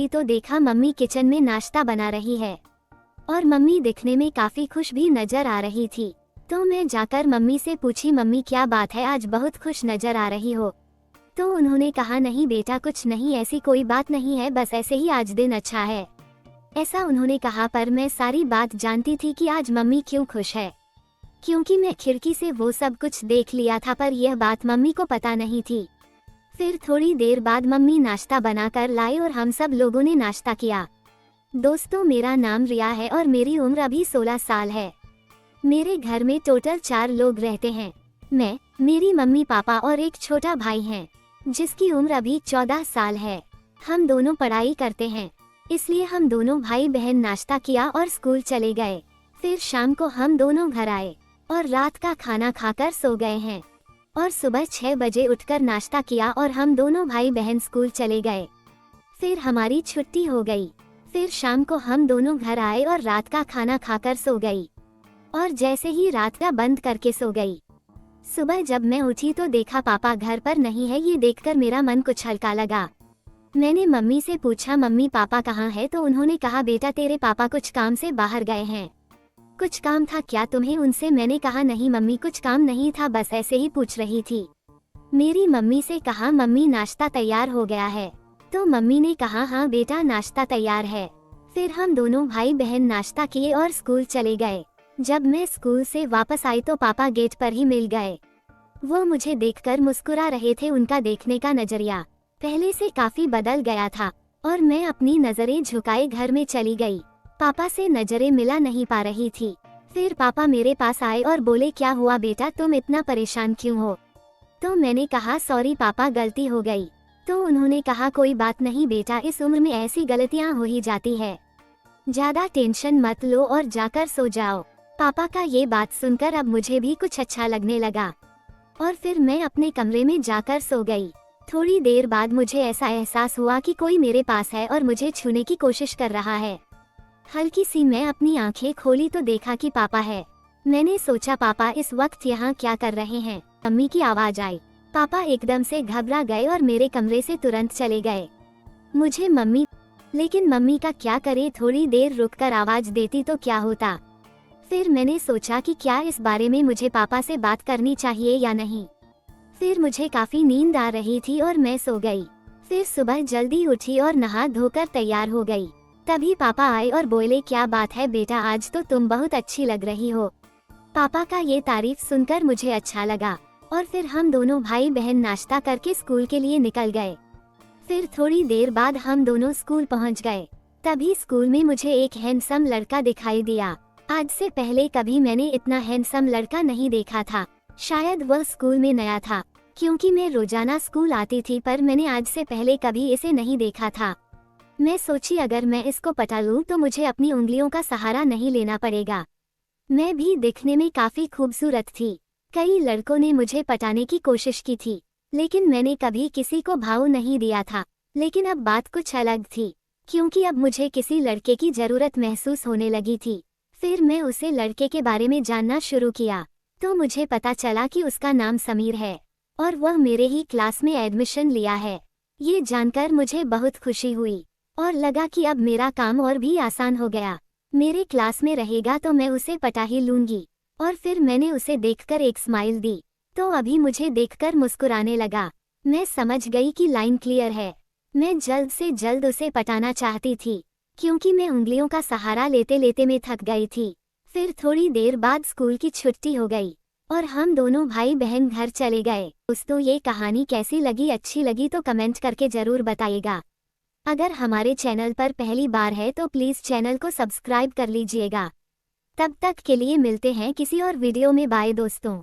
तो देखा mummy kitchen में नाश्ता बना रही है और मम्मी दिखने में काफी खुश भी नजर आ रही थी। तो मैं जाकर मम्मी से पूछी, मम्मी क्या बात है, आज बहुत खुश नजर आ रही हो। तो उन्होंने कहा, नहीं बेटा कुछ नहीं, ऐसी कोई बात नहीं है, बस ऐसे ही आज दिन अच्छा है, ऐसा उन्होंने कहा। पर मैं सारी बात जानती थी कि आज मम्मी क्यों खुश है, क्योंकि मैं खिड़की से वो सब कुछ देख लिया था, पर यह बात मम्मी को पता नहीं थी। फिर थोड़ी देर बाद मम्मी नाश्ता बनाकर लाई और हम सब लोगों ने नाश्ता किया। दोस्तों, मेरा नाम रिया है और मेरी उम्र अभी 16 साल है। मेरे घर में टोटल 4 लोग रहते हैं। मैं, मेरी मम्मी पापा और एक छोटा भाई हैं, जिसकी उम्र अभी 14 साल है। हम दोनों पढ़ाई करते हैं, इसलिए हम दोनों भाई बहन नाश्ता किया और स्कूल चले गए। फिर शाम को हम दोनों घर आए और रात का खाना खाकर सो गए हैं और सुबह 6 बजे उठकर नाश्ता किया और हम दोनों भाई बहन स्कूल चले गए। फिर हमारी छुट्टी हो गई। फिर शाम को हम दोनों घर आए और रात का खाना खाकर सो गई और जैसे ही रात का बंद करके सो गई। सुबह जब मैं उठी तो देखा पापा घर पर नहीं है। ये देखकर मेरा मन कुछ हल्का लगा। मैंने मम्मी से पूछा, मम्मी पापा कहाँ है? तो उन्होंने कहा, बेटा तेरे पापा कुछ काम से बाहर गए हैं। कुछ काम था क्या तुम्हें उनसे? मैंने कहा, नहीं मम्मी कुछ काम नहीं था, बस ऐसे ही पूछ रही थी। मेरी मम्मी से कहा, मम्मी नाश्ता तैयार हो गया है? तो मम्मी ने कहा, हाँ बेटा नाश्ता तैयार है। फिर हम दोनों भाई बहन नाश्ता किए और स्कूल चले गए। जब मैं स्कूल से वापस आई तो पापा गेट पर ही मिल गए। वो मुझे देखकर मुस्कुरा रहे थे। उनका देखने का नजरिया पहले से काफी बदल गया था और मैं अपनी नजरें झुकाए घर में चली गई। पापा से नजरें मिला नहीं पा रही थी। फिर पापा मेरे पास आए और बोले, क्या हुआ बेटा, तुम इतना परेशान क्यों हो? तो मैंने कहा, सॉरी पापा गलती हो गई। तो उन्होंने कहा, कोई बात नहीं बेटा, इस उम्र में ऐसी गलतियां हो ही जाती है, ज्यादा टेंशन मत लो और जाकर सो जाओ। पापा का ये बात सुनकर अब मुझे भी कुछ अच्छा लगने लगा और फिर मैं अपने कमरे में जाकर सो गई। थोड़ी देर बाद मुझे ऐसा एहसास हुआ कि कोई मेरे पास है और मुझे छूने की कोशिश कर रहा है। हल्की सी मैं अपनी आंखें खोली तो देखा कि पापा है। मैंने सोचा पापा इस वक्त यहाँ क्या कर रहे हैं। मम्मी की आवाज आई। पापा एकदम से घबरा गए और मेरे कमरे से तुरंत चले गए। मुझे मम्मी, लेकिन मम्मी का क्या करे, थोड़ी देर रुककर आवाज देती तो क्या होता। फिर मैंने सोचा कि क्या इस बारे में मुझे पापा से बात करनी चाहिए या नहीं। फिर मुझे काफी नींद आ रही थी और मैं सो गई। फिर सुबह जल्दी उठी और नहा धोकर तैयार हो गई। तभी पापा आए और बोले, क्या बात है बेटा, आज तो तुम बहुत अच्छी लग रही हो। पापा का ये तारीफ सुनकर मुझे अच्छा लगा और फिर हम दोनों भाई बहन नाश्ता करके स्कूल के लिए निकल गए। फिर थोड़ी देर बाद हम दोनों स्कूल पहुंच गए। तभी स्कूल में मुझे एक हैंडसम लड़का दिखाई दिया। आज से पहले कभी मैंने इतना हैंडसम लड़का नहीं देखा था। शायद वह स्कूल में नया था, क्योंकि मैं रोजाना स्कूल आती थी, पर मैंने आज से पहले कभी इसे नहीं देखा था। मैं सोची अगर मैं इसको पटा लूं तो मुझे अपनी उंगलियों का सहारा नहीं लेना पड़ेगा। मैं भी दिखने में काफी खूबसूरत थी। कई लड़कों ने मुझे पटाने की कोशिश की थी, लेकिन मैंने कभी किसी को भाव नहीं दिया था। लेकिन अब बात कुछ अलग थी, क्योंकि अब मुझे किसी लड़के की जरूरत महसूस होने लगी थी। फिर मैं उसे लड़के के बारे में जानना शुरू किया तो मुझे पता चला कि उसका नाम समीर है और वह मेरे ही क्लास में एडमिशन लिया है। ये जानकर मुझे बहुत खुशी हुई और लगा कि अब मेरा काम और भी आसान हो गया। मेरे क्लास में रहेगा तो मैं उसे पटा ही लूंगी। और फिर मैंने उसे देखकर एक स्माइल दी तो अभी मुझे देखकर मुस्कुराने लगा। मैं समझ गई कि लाइन क्लियर है। मैं जल्द से जल्द उसे पटाना चाहती थी, क्योंकि मैं उंगलियों का सहारा लेते लेते मैं थक गई थी। फिर थोड़ी देर बाद स्कूल की छुट्टी हो गई और हम दोनों भाई बहन घर चले गए। दोस्तों, ये कहानी कैसी लगी? अच्छी लगी तो कमेंट करके जरूर बताइएगा। अगर हमारे चैनल पर पहली बार है तो प्लीज़ चैनल को सब्सक्राइब कर लीजिएगा। तब तक के लिए मिलते हैं किसी और वीडियो में। बाय दोस्तों।